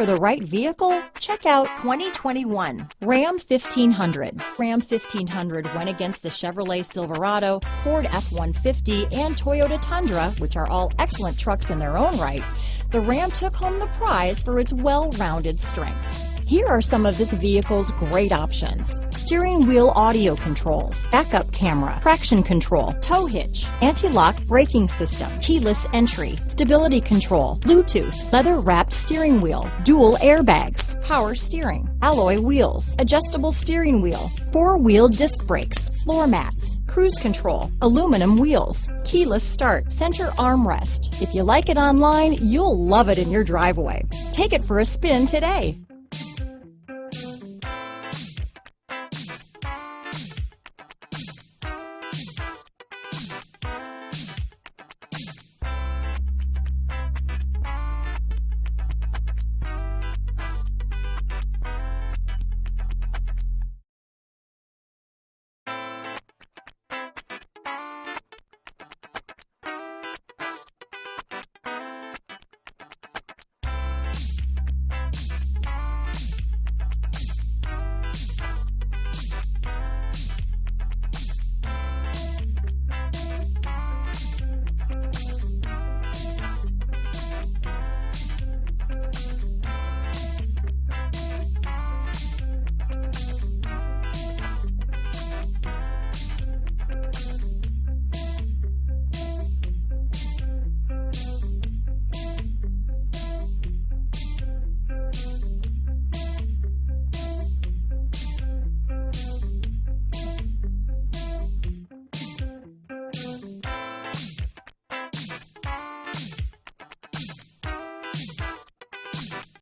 for the right vehicle? Check out 2021 Ram 1500. Ram 1500 went against the Chevrolet Silverado, Ford F-150, and Toyota Tundra, which are all excellent trucks in their own right. The Ram took home the prize for its well-rounded strengths. Here are some of this vehicle's great options: steering wheel audio controls, backup camera, traction control, tow hitch, anti-lock braking system, keyless entry, stability control, Bluetooth, leather-wrapped steering wheel, dual airbags, power steering, alloy wheels, adjustable steering wheel, four-wheel disc brakes, floor mats, cruise control, aluminum wheels, keyless start, center armrest. If you like it online, you'll love it in your driveway. Take it for a spin today.